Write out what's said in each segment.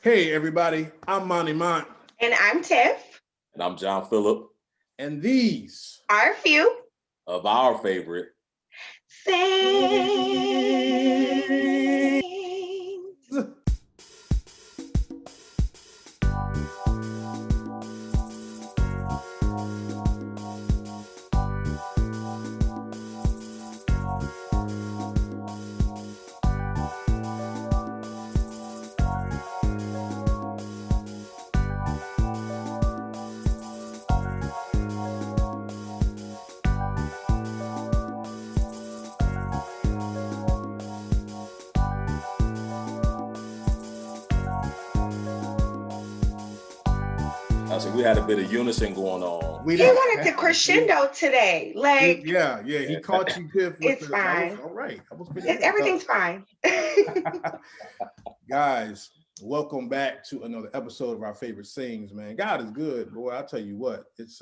Hey everybody, I'm Monty Mont. And I'm Tiff. And I'm John Phillip. And these are a few of our favorite things. So we had a bit of unison going on. He wanted to crescendo today. Like yeah, he caught you, Tiff. It's fine. All right. Everything's fine. Guys, welcome back to another episode of our favorite sings, man. God is good, boy. I'll tell you what. It's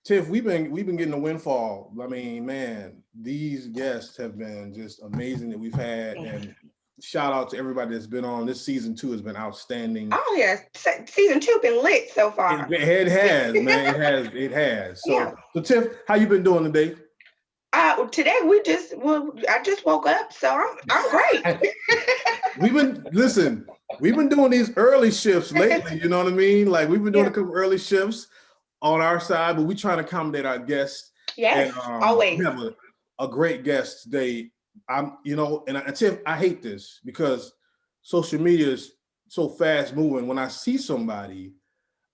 Tiff, we've been getting a windfall. I mean, man, these guests have been just amazing that we've had, and shout out to everybody that's been on. This season 2 has been outstanding. Oh yeah, season 2 been lit so far. It has, man. It has. So Tiff, how you been doing today? Today I just woke up, so I'm great. We've been doing these early shifts lately. You know what I mean? Like we've been doing a couple early shifts on our side, but we're trying to accommodate our guests. Yes, and, always. We have a great guest today. Tiff, I hate this because social media is so fast moving. When I see somebody,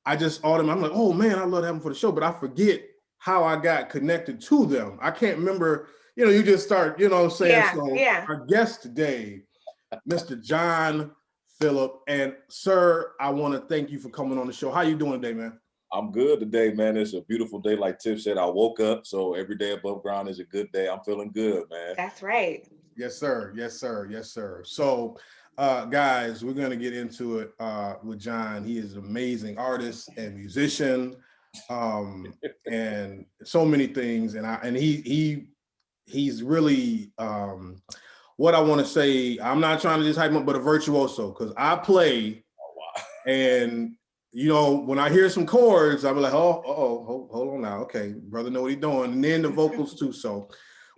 I just I'm like, oh man, I love to have them for the show, but I forget how I got connected to them. I can't remember, you just start, you know what I'm saying? Yeah. Our guest today, Mr. John Phillip, and sir, I want to thank you for coming on the show. How you doing today, man? I'm good today, man. It's a beautiful day. Like Tiff said, I woke up, so every day above ground is a good day. I'm feeling good, man. That's right. Yes, sir. So, guys, we're going to get into it with John. He is an amazing artist and musician, and so many things. And he's really what I want to say. I'm not trying to just hype him up, but a virtuoso, because I play, and when I hear some chords, I'll be like, hold on now. Okay, brother know what he's doing. And then the vocals too. So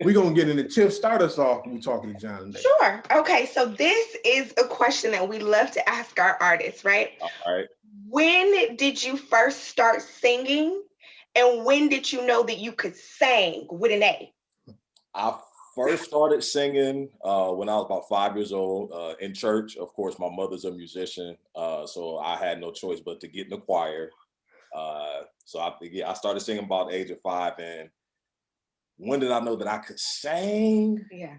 we're going to get into Tiff. Start us off when we're talking to John today. Sure. Okay, so this is a question that we love to ask our artists, right? All right. When did you first start singing? And when did you know that you could sing with an A? I first started singing when I was about 5 years old in church. Of course, my mother's a musician, so I had no choice but to get in the choir. So I started singing about the age of 5. And when did I know that I could sing? Yeah,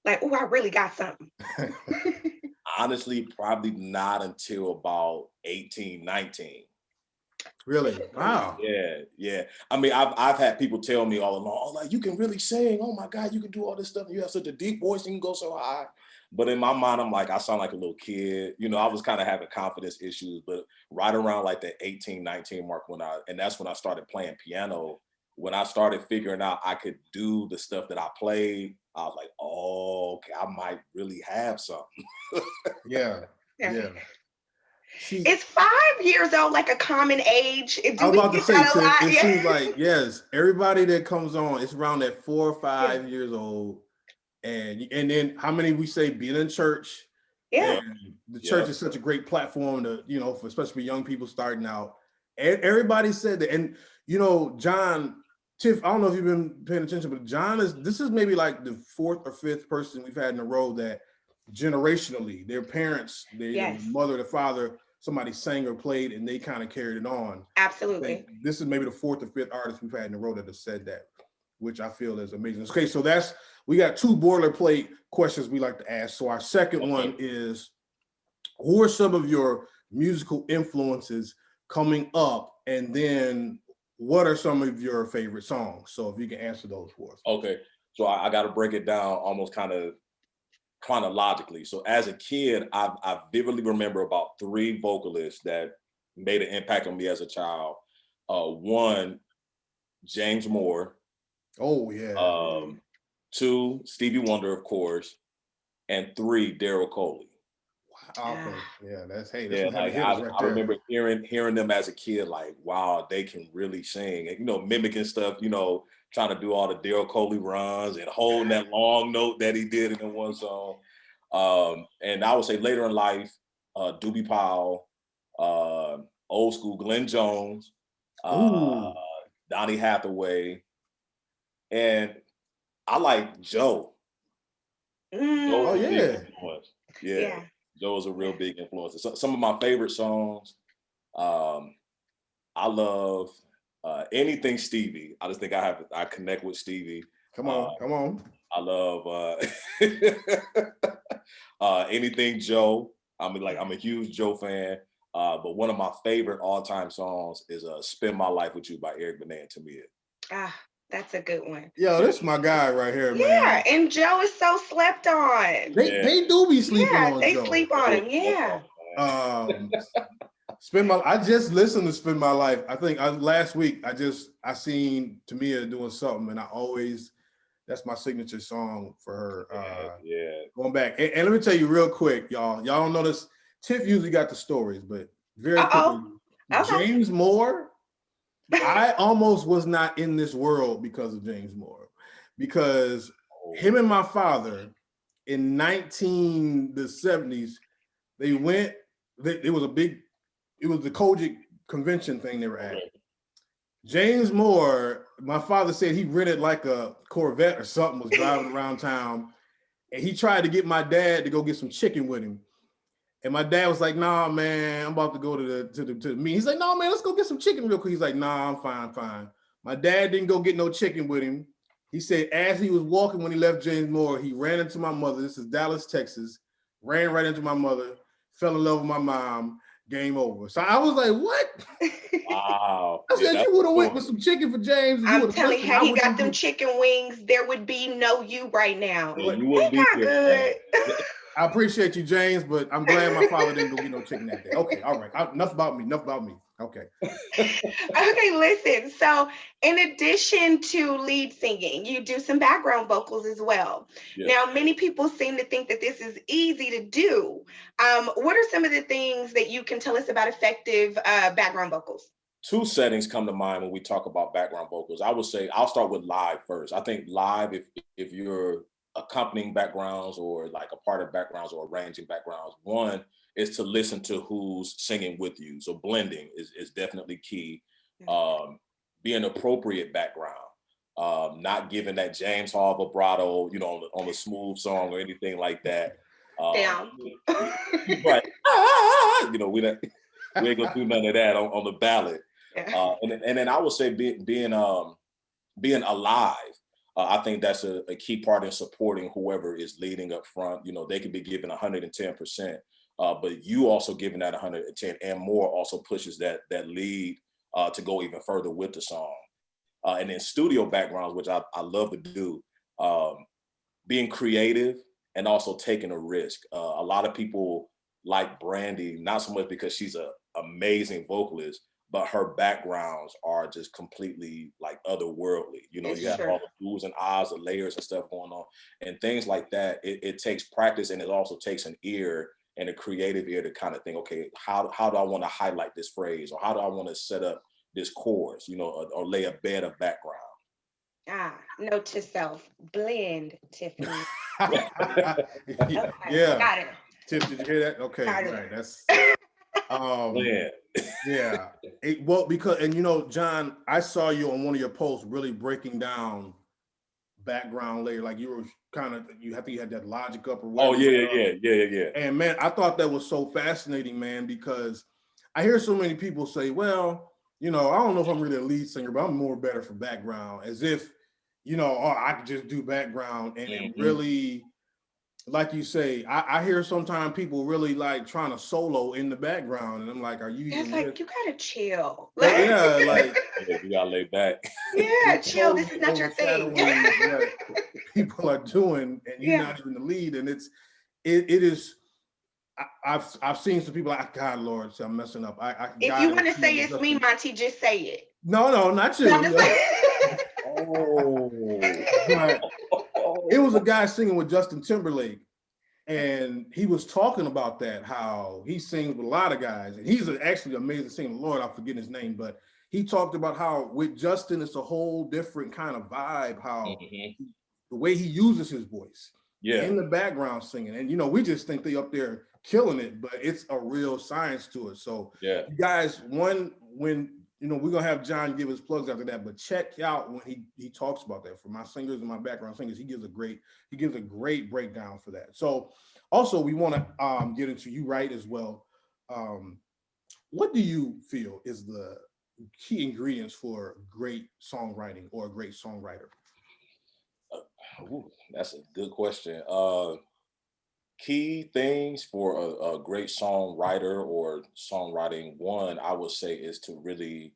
like, I really got something. Honestly, probably not until about 18, 19. Really? Wow. Yeah. I mean, I've had people tell me all along, oh, like, you can really sing. Oh my God, you can do all this stuff. You have such a deep voice and you can go so high. But in my mind, I'm like, I sound like a little kid. I was kind of having confidence issues, but right around like the 18, 19 mark and that's when I started playing piano. When I started figuring out I could do the stuff that I played, I was like, oh, okay, I might really have something. Yeah. Is 5 years old like a common age? I was about to say, it seems like, yes, everybody that comes on, it's around that 4 or 5 years old. And then how many we say being in church? Yeah. And the church is such a great platform to, for especially young people starting out. And everybody said that. And, John, Tiff, I don't know if you've been paying attention, but this is maybe like the 4th or 5th person we've had in a row that generationally, their parents, their mother, the father, somebody sang or played and they kind of carried it on. Absolutely. This is maybe the 4th or 5th artist we've had in a row that has said that, which I feel is amazing. Okay, so we got 2 boilerplate questions we like to ask. So our second one is, who are some of your musical influences coming up? And then what are some of your favorite songs? So if you can answer those for us. Okay, so I got to break it down almost kind of chronologically. So as a kid, I vividly remember about 3 vocalists that made an impact on me as a child. One, James Moore. Oh yeah. 2, Stevie Wonder, of course, and 3, Daryl Coley. Okay, yeah, that's hey, that's Yeah, some heavy like hitters right I there. remember hearing them as a kid, like, wow, they can really sing, and mimicking stuff, trying to do all the Daryl Coley runs and holding that long note that he did in the one song. And I would say later in life, Doobie Powell, old school Glenn Jones, Ooh, Donny Hathaway, and I like Joe. Joe's oh a big yeah. influence. Yeah, Yeah. Joe's a real big influence. Some of my favorite songs. I love anything Stevie. I just think I connect with Stevie. Come on, come on. I love anything Joe. I'm a huge Joe fan. But one of my favorite all-time songs is "Spend My Life with You" by Eric Benet and Tamia. Ah, that's a good one. Yo, this is my guy right here, Yeah, man. and Joe is so slept on. They do be sleeping Yeah, on they Joe. sleep on him. Yeah. I just listened to Spend My Life. I think last week I seen Tamia doing something, and that's my signature song for her. Going back. And let me tell you real quick, y'all don't know this. Tiff usually got the stories, but very quickly, Okay. James Moore, I almost was not in this world because of James Moore, because him and my father in the 70s, they went, it was the Kojic convention thing they were at. James Moore, my father said he rented like a Corvette or something, was driving around town, and he tried to get my dad to go get some chicken with him. And my dad was like, "Nah, man, I'm about to go to the meet." He's like, "No, man, let's go get some chicken real quick." He's like, "Nah, I'm fine." My dad didn't go get no chicken with him. He said as he was walking when he left James Moore, he ran into my mother. This is Dallas, Texas. Ran right into my mother, fell in love with my mom. Game over. So I was like, "What?" Wow. I said, "You would have went with some chicken for James." I'm telling you, had he got them chicken wings, there would be no you right now. Yeah, you They got good. I appreciate you, James, but I'm glad my father didn't go get no chicken that day. Okay, all right. Enough about me. Okay. Okay, listen. So, in addition to lead singing, you do some background vocals as well. Yeah. Now, many people seem to think that this is easy to do. What are some of the things that you can tell us about effective background vocals? Two settings come to mind when we talk about background vocals. I would say I'll start with live first. I think live, if you're accompanying backgrounds or like a part of backgrounds or arranging backgrounds, one is to listen to who's singing with you. So blending is definitely key. Be an appropriate background, not giving that James Hall vibrato, on a smooth song or anything like that. Down. Right. We ain't gonna do none of that on the ballad. And then I would say being alive. I think that's a key part in supporting whoever is leading up front. They could be giving 110%, but you also giving that 110 and more also pushes that lead to go even further with the song. And then studio backgrounds, which I love to do, being creative and also taking a risk. A lot of people like Brandy, not so much because she's an amazing vocalist, but her backgrounds are just completely like otherworldly. You have all the oohs and ahs, the layers and stuff going on, and things like that. It takes practice, and it also takes an ear and a creative ear to kind of think, okay, how do I want to highlight this phrase, or how do I want to set up this chorus, or lay a bed of background. Note to self, blend, Tiffany. Okay. Yeah. Got it. Tiff, did you hear that? Okay, right. That's yeah. Because John, I saw you on one of your posts really breaking down background layer, like you were you had that logic up or whatever. Oh yeah. And man, I thought that was so fascinating, man, because I hear so many people say, well, I don't know if I'm really a lead singer, but I'm more better for background, as if, I could just do background. And it really, like you say, I hear sometimes people really like trying to solo in the background, and I'm like, are you? It's like, you gotta chill. Yeah, like you gotta lay back. Yeah, chill. This is not your thing. What people are doing, and you're not even the lead, and it is. I've seen some people like, God, Lord, so I'm messing up. If you want to say it's me, Monty, just say it. No, not you. But it was a guy singing with Justin Timberlake, And he was talking about that, how he sings with a lot of guys, and he's actually an amazing singer. Lord, I'm forgetting his name, but he talked about how with Justin, it's a whole different kind of vibe, how the way he uses his voice in the background singing. And, you know, we just think they up there killing it, but it's a real science to it. So you guys, when, you know, we're going to have John give his plugs after that, but check out when he talks about that. For my singers and my background singers, he gives a great breakdown for that. So also we want to get into, you write as well. What do you feel is the key ingredients for great songwriting or a great songwriter? That's a good question. Key things for a great songwriter or songwriting, one, I would say, is to really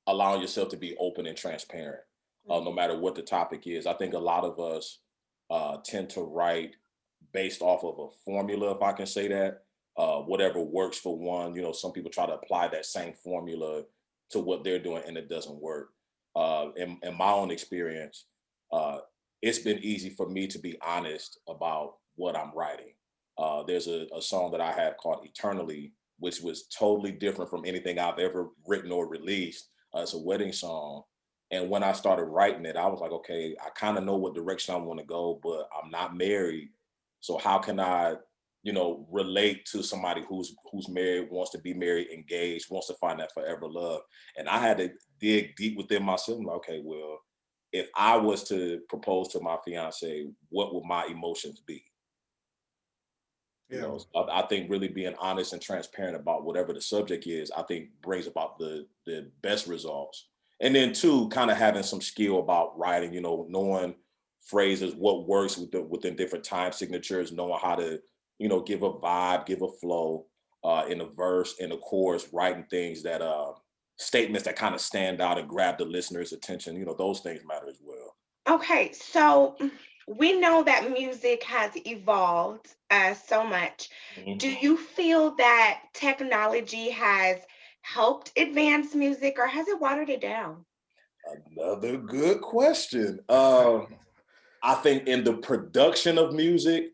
allow yourself to be open and transparent, no matter what the topic is. I think a lot of us tend to write based off of a formula, if I can say that. Whatever works for one, you know, some people try to apply that same formula to what they're doing and it doesn't work. In my own experience, it's been easy for me to be honest about what I'm writing. There's a song that I have called Eternally, which was totally different from anything I've ever written or released. It's a wedding song. And when I started writing it, I was like, okay, I kind of know what direction I want to go, but I'm not married. So how can I, you know, relate to somebody who's married, wants to be married, engaged, wants to find that forever love? And I had to dig deep within myself. Like, okay, well, if I was to propose to my fiance, what would my emotions be? You know, so I think really being honest and transparent about whatever the subject is, I think brings about the best results. And then two, kind of having some skill about writing, you know, knowing phrases, what works within different time signatures, knowing how to, you know, give a vibe, give a flow in a verse, in a chorus, writing things that statements that kind of stand out and grab the listener's attention. You know, those things matter as well. Okay, so we know that music has evolved so much. Do you feel that technology has helped advance music or has it watered it down? Another good question. I think in the production of music,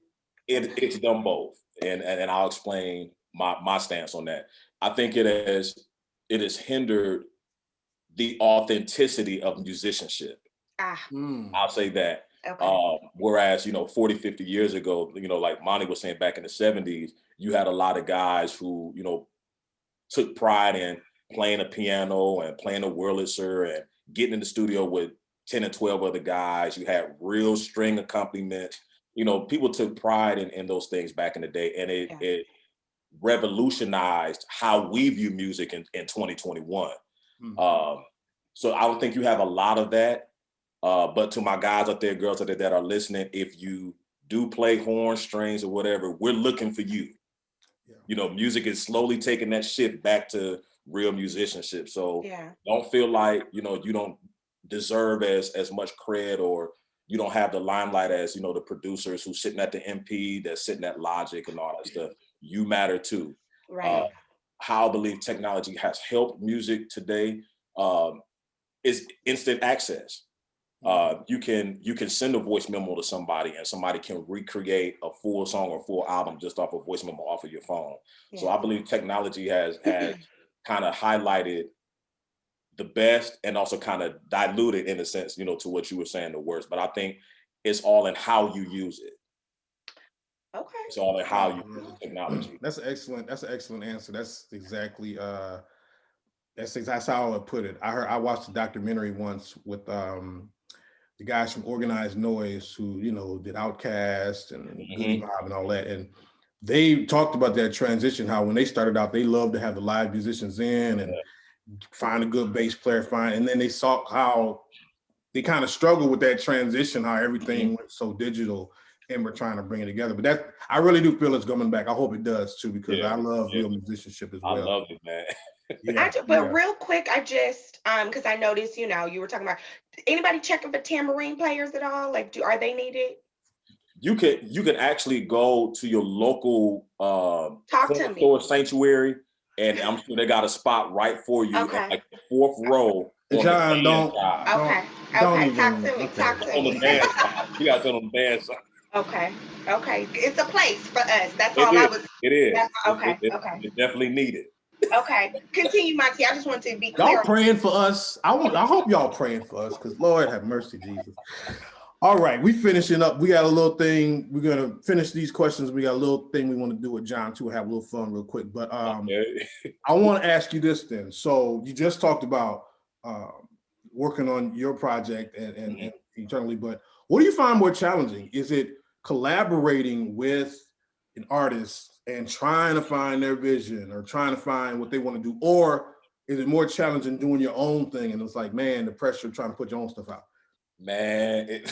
it's done both. And I'll explain my stance on that. I think it has hindered the authenticity of musicianship. I'll say that. Okay. Whereas, you know, 40, 50 years ago, you know, like Monty was saying, back in the 70s, you had a lot of guys who, you know, took pride in playing a piano and playing a Wurlitzer and getting in the studio with 10 and 12 other guys. You had real string accompaniment. You know, people took pride in those things back in the day, and it revolutionized how we view music in 2021. So I don't think you have a lot of that. But to my guys out there, girls out there that are listening, if you do play horn, strings, or whatever, we're looking for you. You know, music is slowly taking that shift back to real musicianship. So don't feel like, you know, you don't deserve as much cred, or you don't have the limelight as, you know, the producers who's sitting at the MP, that's sitting at Logic and all that stuff. You matter too. Right. How I believe technology has helped music today is instant access. You can send a voice memo to somebody and somebody can recreate a full song or full album just off a voice memo off of your phone. So I believe technology has kind of highlighted the best and also kind of diluted, in a sense, you know, to what you were saying, the worst. But I think it's all in how you use it. Okay. It's all in how you use technology. That's an excellent answer. That's exactly that's how I would put it. I watched a documentary once with the guys from Organized Noise who, you know, did Outkast and Goody Mob and all that. And they talked about that transition, how when they started out, they loved to have the live musicians in and find a good bass player, and then they saw how they kind of struggled with that transition, how everything went so digital and we're trying to bring it together. But that, I really do feel it's coming back. I hope it does too, because I love real musicianship as well. I love it, man. Real quick, I just because I noticed, you know, you were talking about anybody checking for tambourine players at all? Like, are they needed? You can actually go to your local store sanctuary, and I'm sure they got a spot right for you, okay, at like the fourth row. John, don't. Okay. Talk to me. On the band side. You guys on the band side. Okay. Okay. It's a place for us. That's It all I is. was. It is. That's okay. Okay. It definitely needed. Okay. Continue, Monty. I just want to be Y'all clear. praying for us. I hope y'all praying for us, because Lord have mercy, Jesus. All right, we finishing up. We got a little thing. We're gonna finish these questions. We got a little thing we want to do with John too. Have a little fun real quick. But Okay. I want to ask you this then. So you just talked about working on your project and eternally, but what do you find more challenging? Is it collaborating with an artist and trying to find their vision or trying to find what they want to do? Or is it more challenging doing your own thing? And it's like, man, the pressure of trying to put your own stuff out. Man,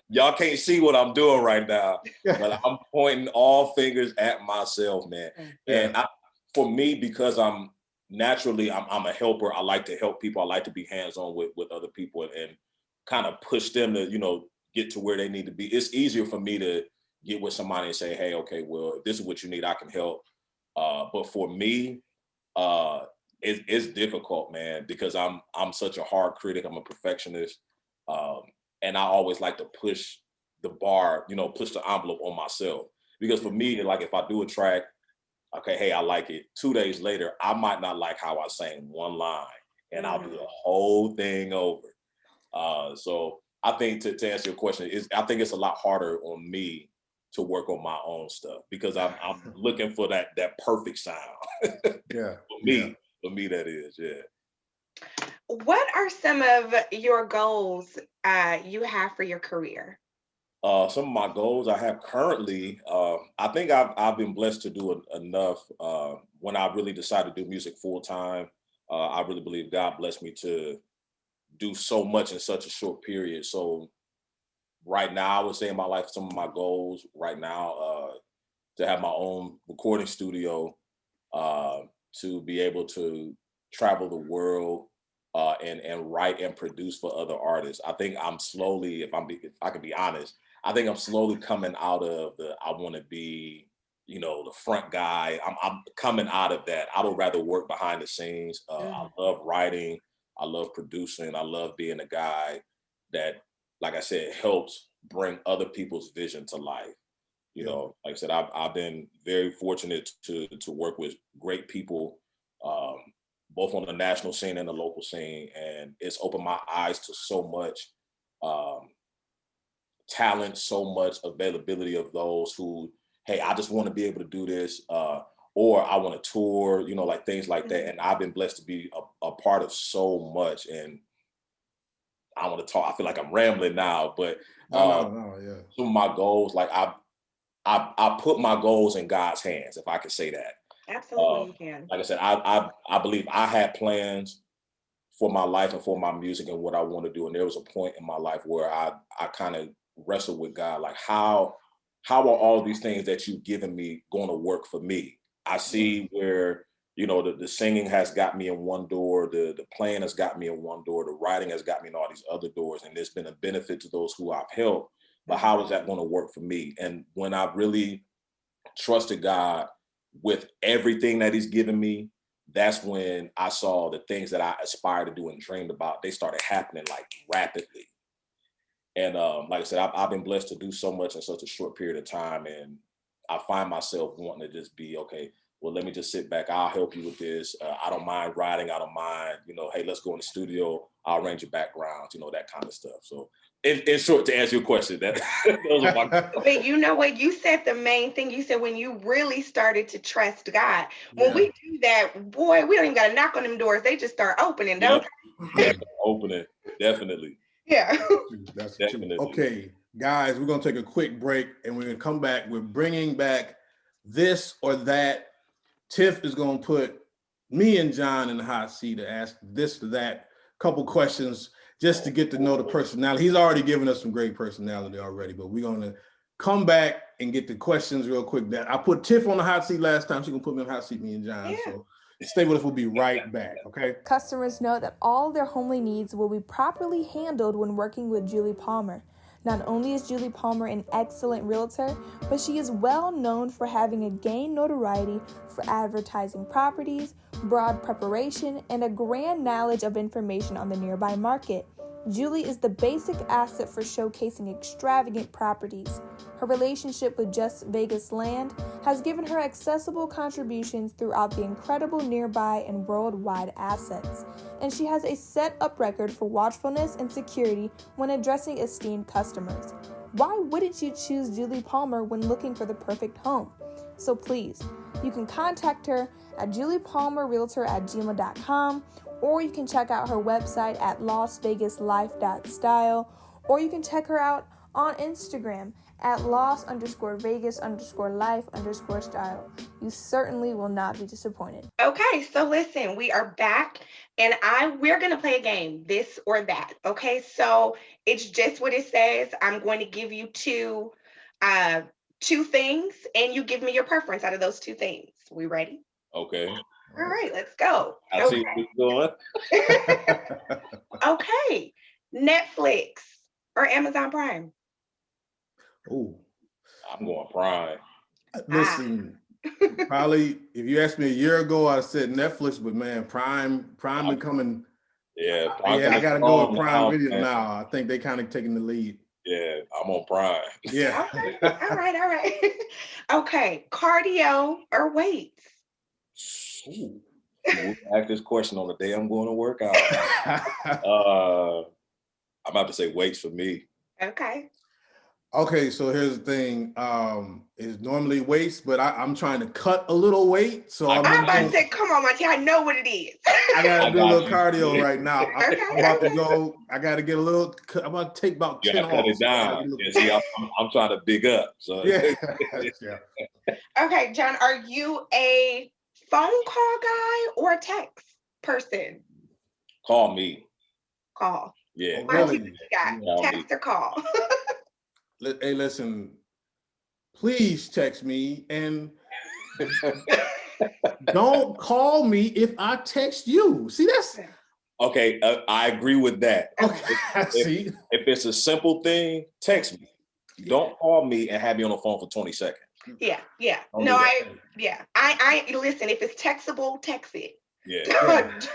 y'all can't see what I'm doing right now, but I'm pointing all fingers at myself, man. And for me, because I'm a helper. I like to help people. I like to be hands-on with other people and kind of push them to, get to where they need to be. It's easier for me to get with somebody and say, hey, okay, well, if this is what you need, I can help. But for me, it's difficult, man, because I'm such a hard critic. I'm a perfectionist. And I always like to push the bar, push the envelope on myself. Because for me, like if I do a track, okay, hey, I like it. 2 days later, I might not like how I sang one line, and I'll do the whole thing over. So I think to answer your question, I think it's a lot harder on me to work on my own stuff because I'm looking for that perfect sound. Yeah. For me, that is, yeah. What are some of your goals you have for your career? Some of my goals I have currently, I think I've been blessed to do enough. When I really decided to do music full time, I really believe God blessed me to do so much in such a short period. So right now, I would say in my life, some of my goals right now, to have my own recording studio, to be able to travel the world, and write and produce for other artists. I think I'm slowly, if I can be honest, I think I'm slowly coming out of I want to be, the front guy. I'm coming out of that. I would rather work behind the scenes. I love writing. I love producing. I love being a guy that, like I said, helps bring other people's vision to life. Like I said, I've been very fortunate to work with great people, both on the national scene and the local scene, and it's opened my eyes to so much talent, so much availability of those who, hey, I just want to be able to do this, or I want to tour, like things like that. And I've been blessed to be a part of so much. And I want to talk. I feel like I'm rambling now, but No, some of my goals, like I put my goals in God's hands, if I could say that. Absolutely, you can. Like I said, I believe I had plans for my life and for my music and what I want to do. And there was a point in my life where I kind of wrestled with God, like how are all these things that you've given me going to work for me? I see where, the singing has got me in one door, the playing has got me in one door, the writing has got me in all these other doors. And there's been a benefit to those who I've helped. But how is that going to work for me? And when I really trusted God with everything that he's given me, that's when I saw the things that I aspired to do and dreamed about, they started happening like rapidly. And like I said, I've been blessed to do so much in such a short period of time. And I find myself wanting to just be, okay, well, let me just sit back. I'll help you with this. I don't mind writing. I don't mind, hey, let's go in the studio. I'll arrange your backgrounds, that kind of stuff. So in short, to answer your question, that those are my. But you know what? You said the main thing. You said when you really started to trust God. When we do that, boy, we don't even got to knock on them doors. They just start opening, don't they? Opening, definitely. Yeah. That's definitely. Okay, guys, we're gonna take a quick break, and we're gonna come back. We're bringing back this or that. Tiff is gonna put me and John in the hot seat to ask this or that couple questions just to get to know the personality. He's already given us some great personality already, but we're gonna come back and get the questions real quick. That I put Tiff on the hot seat last time. She's gonna put me on the hot seat, me and John. So stay with us. We'll be right back, okay? Customers know that all their homely needs will be properly handled when working with Julie Palmer. Not only is Julie Palmer an excellent realtor, but she is well known for having gained notoriety for advertising properties, broad preparation, and a grand knowledge of information on the nearby market. Julie is the basic asset for showcasing extravagant properties. Her relationship with Just Vegas Land has given her accessible contributions throughout the incredible nearby and worldwide assets, and she has a set-up record for watchfulness and security when addressing esteemed customers. Why wouldn't you choose Julie Palmer when looking for the perfect home? So please, you can contact her at juliepalmerrealtor@gmail.com, or you can check out her website at lasvegaslife.style, or you can check her out on Instagram at las_vegas_life_style. You certainly will not be disappointed. Okay, so listen, we are back, and we're gonna play a game, this or that. Okay, so it's just what it says. I'm going to give you two things, and you give me your preference out of those two things. We ready? Okay. All right, let's go. I see what you're doing. Okay, Netflix or Amazon Prime? Oh, I'm going Prime. listen, probably if you asked me a year ago, I said Netflix, but man, Prime becoming. Yeah, I gotta go with Prime Video now. I think they kind of taking the lead. Yeah, I'm on Prime. Yeah. Okay. All right. Okay, cardio or weights? Ooh. We'll ask this question on the day I'm going to work out. I'm about to say weights for me. Okay. Okay, so here's the thing. It's normally weights, but I'm trying to cut a little weight. So I'm about to say, come on, Monty, I know what it is. I gotta do a little cardio right now. Okay, I'm about to go. I gotta get a little. I'm about to take about 10 cut it down. Yeah, see, I'm trying to big up. So yeah. Okay, John, are you a phone call guy or a text person? Call me. Call. Yeah. Oh, really? Text or call? Hey, listen. Please text me and don't call me if I text you. See, that's okay. I agree with that. okay. See, if it's a simple thing, text me. Don't call me and have me on the phone for 20 seconds. Yeah. Don't No, do that. I listen. If it's textable, text it. Yeah.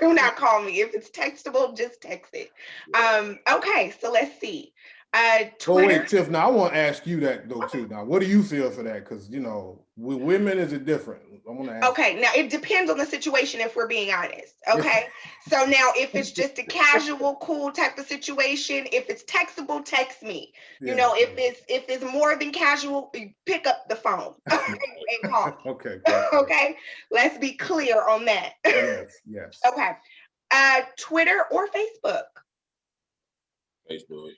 Do not call me. If it's textable, just text it. Okay, so let's see. Twitter. wait, Tiff. Now I want to ask you that though too. Now, what do you feel for that? Because with women, is it different? I want to ask. Okay, now it depends on the situation. If we're being honest, okay. So now, if it's just a casual, cool type of situation, if it's textable, text me. Yeah. If it's more than casual, pick up the phone and call. Okay. Okay, let's be clear on that. Yes. Okay, Twitter or Facebook? Facebook.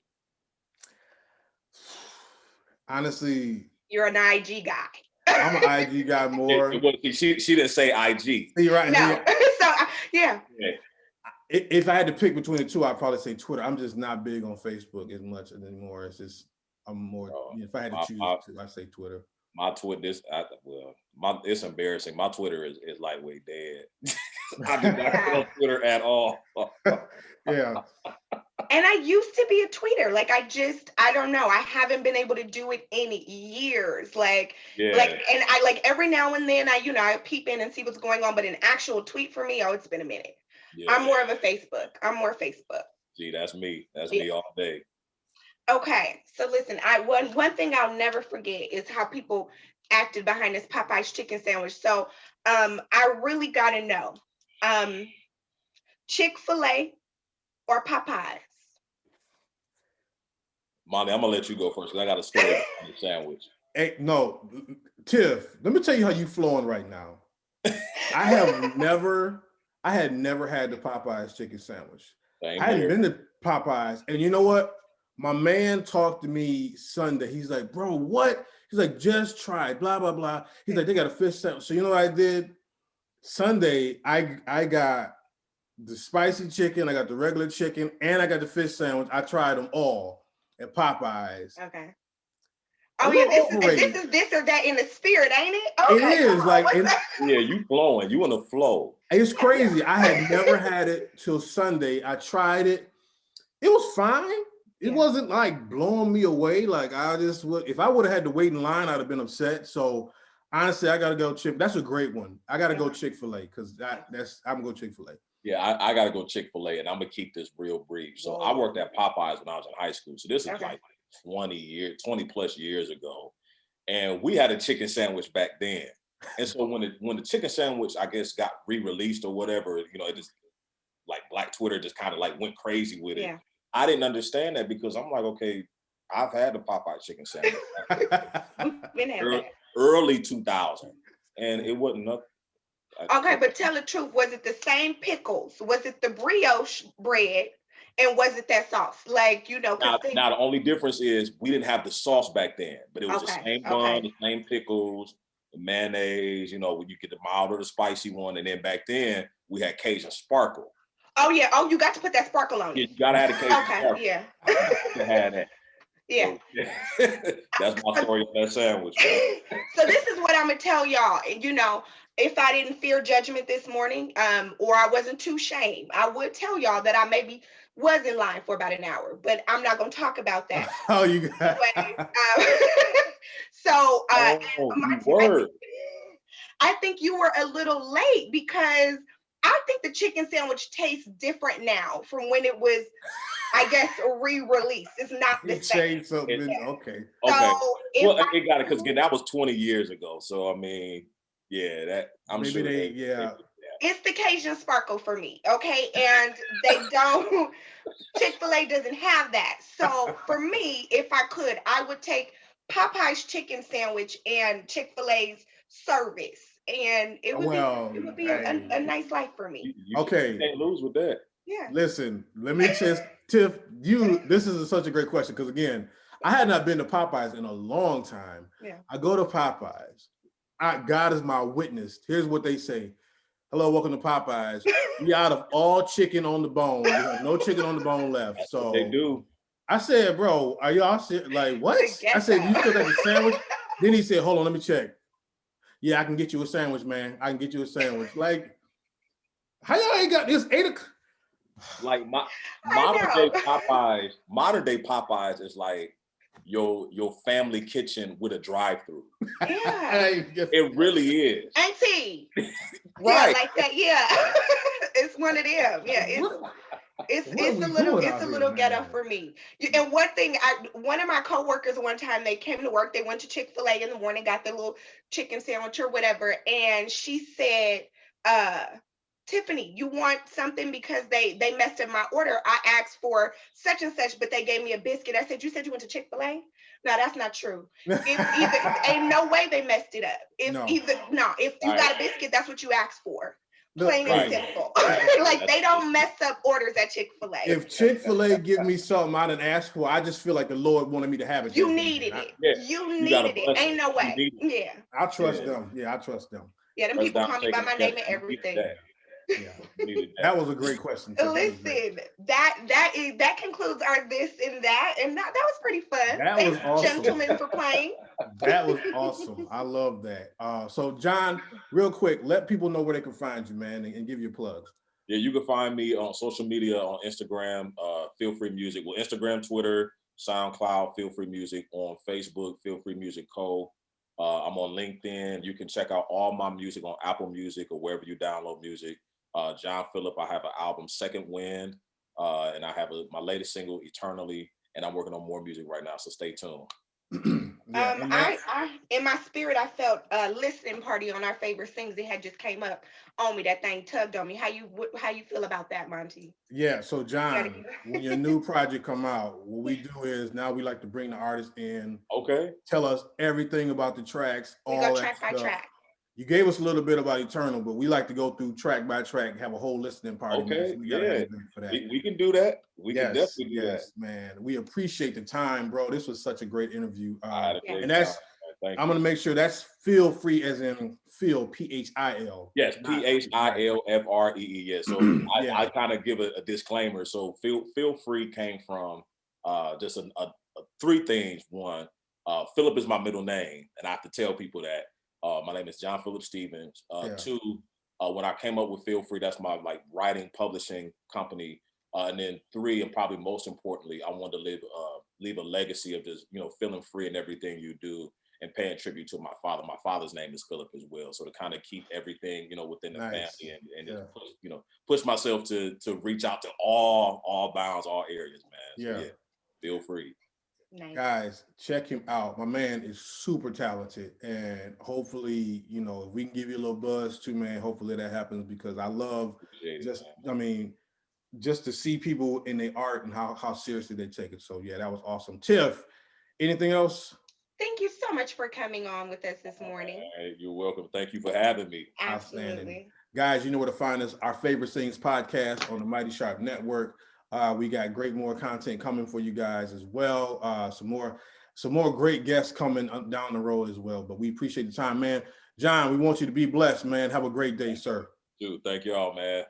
Honestly, You're an IG guy. I'm an IG guy more. She didn't say IG. You're right. No. So yeah. If I had to pick between the two, I'd probably say Twitter. I'm just not big on Facebook as much anymore. It's just I'm more. If I had to choose two, I'd say Twitter. My Twitter, it's embarrassing. My Twitter is lightweight dead. I do not get on Twitter at all. Yeah. And I used to be a tweeter. Like I don't know. I haven't been able to do it in years. And I every now and then I peep in and see what's going on. But an actual tweet for me, it's been a minute. Yeah. I'm more Facebook. See, that's me. That's me all day. Okay, so listen. One thing I'll never forget is how people acted behind this Popeyes chicken sandwich. So I really gotta know, ChickfilA or Popeyes? Monty, I'm gonna let you go first because I got a story on the sandwich. Hey, no, Tiff, let me tell you how you flowing right now. I had never had the Popeyes chicken sandwich. I hadn't been to Popeyes, and you know what? My man talked to me Sunday. He's like, bro, what? He's like, just try it, blah, blah, blah. He's like, they got a fish sandwich. So you know what I did? Sunday, I got the spicy chicken, I got the regular chicken, and I got the fish sandwich. I tried them all at Popeyes. Okay. Oh yeah, this or that in the spirit, ain't it? Okay, it is yeah, you flowing. You in the flow. It's crazy. I had never had it till Sunday. I tried it. It was fine. It wasn't like blowing me away. Like if I would have had to wait in line, I'd have been upset. So honestly, I gotta go That's a great one. I gotta go ChickfilA because I'm gonna go ChickfilA. Yeah, I got to go Chick-fil-A, and I'm gonna keep this real brief. So I worked at Popeyes when I was in high school. So this is like 20 plus years ago, and we had a chicken sandwich back then. And so when the chicken sandwich, I guess, got re-released or whatever, you know, it just like Black Twitter just kind of like went crazy with it. Yeah. I didn't understand that because I'm like, okay, I've had the Popeye chicken sandwich early 2000, and it wasn't nothing. Okay, but tell the truth. Was it the same pickles? Was it the brioche bread? And was it that sauce? Like, you know, now the only difference is we didn't have the sauce back then, but it was the same bun, the same pickles, the mayonnaise, you know, when you get the mild or the spicy one. And then back then we had Cajun sparkle. Oh yeah. Oh, you got to put that sparkle on it. Yeah, you gotta have the Cajun sparkle. Yeah. You had that. Yeah. So, that's my story of that sandwich. So this is what I'm gonna tell y'all. You know, if I didn't fear judgment this morning, or I wasn't too shamed, I would tell y'all that I maybe was in line for about an hour, but I'm not gonna talk about that. Oh, you got so word. I think you were a little late because I think the chicken sandwich tastes different now from when it was, I guess, re-released. It's not the same. Okay. So well, it got it because again, that was 20 years ago. So I mean, yeah, that I'm maybe sure it's the Cajun sparkle for me, okay? And they don't. Chick-fil-A doesn't have that. So for me, if I could, I would take Popeye's chicken sandwich and Chick-fil-A's service, and it would be a nice life for me. You can't lose with that. Yeah. Listen, let me just Tiff. This is such a great question because again, I had not been to Popeyes in a long time. Yeah. I go to Popeyes. God is my witness. Here's what they say. Hello, welcome to Popeyes. We out of all chicken on the bone. We have no chicken on the bone left. That's so what they do. I said, bro, are y'all like what? I said, you still got the sandwich? Then he said, hold on, let me check. Yeah, I can get you a sandwich, man. I can get you a sandwich. Like, how y'all ain't got this 8 o'clock? Like modern day Popeyes is like your family kitchen with a drive-through. Yeah. It really is. Auntie. Right. Yeah, like that. Yeah. It's one of them. Yeah. It's a little ghetto for me. And one thing, one of my coworkers one time, they came to work, they went to Chick-fil-A in the morning, got the little chicken sandwich or whatever, and she said, Tiffany, you want something because they messed up my order. I asked for such and such, but they gave me a biscuit. I said, you said you went to Chick-fil-A? No, that's not true. Ain't no way they messed it up. If you got a biscuit, that's what you asked for. Plain and simple. Like they don't mess up orders at Chick-fil-A. If Chick-fil-A give me something I didn't ask for, I just feel like the Lord wanted me to have it. You needed it. You needed it. Ain't no way. Yeah. I trust them. Yeah, I trust them. Yeah, them people call me by my name and everything. Yeah, that was a great question. Listen, that concludes our this and that was pretty fun. That was awesome, gentlemen, for playing. That was awesome. I love that. So John, real quick, let people know where they can find you, man, and give your plugs. Yeah, you can find me on social media on Instagram, Feel Free Music. Well, Instagram, Twitter, SoundCloud, Feel Free Music. On Facebook, Feel Free Music Co. I'm on LinkedIn. You can check out all my music on Apple Music or wherever you download music. John Phillip, I have an album, Second Wind, and I have my latest single, Eternally, and I'm working on more music right now, so stay tuned. I in my spirit, I felt a listening party on our favorite things that had just came up on me. That thing tugged on me. How you feel about that, Monty? Yeah, so John, when your new project come out, what we do is now we like to bring the artist in. Okay. Tell us everything about the tracks. We go track by track. You gave us a little bit about Eternal, but we like to go through track by track, have a whole listeting party. Okay, for that. We can do that. We can definitely do that. Man. We appreciate the time, bro. This was such a great interview. And I'm gonna make sure that's Feel Free, as in Phil, Phil. Yes, PHILFREE. Yes. So I kind of give a disclaimer. So Feel Free came from just a three things. One, Philip is my middle name, and I have to tell people that. My name is John Philip Stevens. Two, when I came up with Feel Free, that's my writing publishing company. And then three, and probably most importantly, I wanted to leave a legacy of just feeling free in everything you do. and paying tribute to my father. My father's name is Philip as well. So to kind of keep everything, you know, within the family and just push, you know, push myself to reach out to all bounds, all areas, man. So feel free. Nice. Guys, check him out. My man is super talented, and hopefully, you know, if we can give you a little buzz too, man, hopefully that happens, because I love just to see people in their art and how seriously they take it. So yeah, that was awesome. Tiff, anything else? Thank you so much for coming on with us this morning. You're welcome. Thank you for having me. Absolutely. Guys, you know where to find us. Our Favorite Things podcast on the Mighty Sharp Network. We got more content coming for you guys as well. Some more great guests coming down the road as well. But we appreciate the time, man. John, we want you to be blessed, man. Have a great day, sir. Dude, thank you all, man.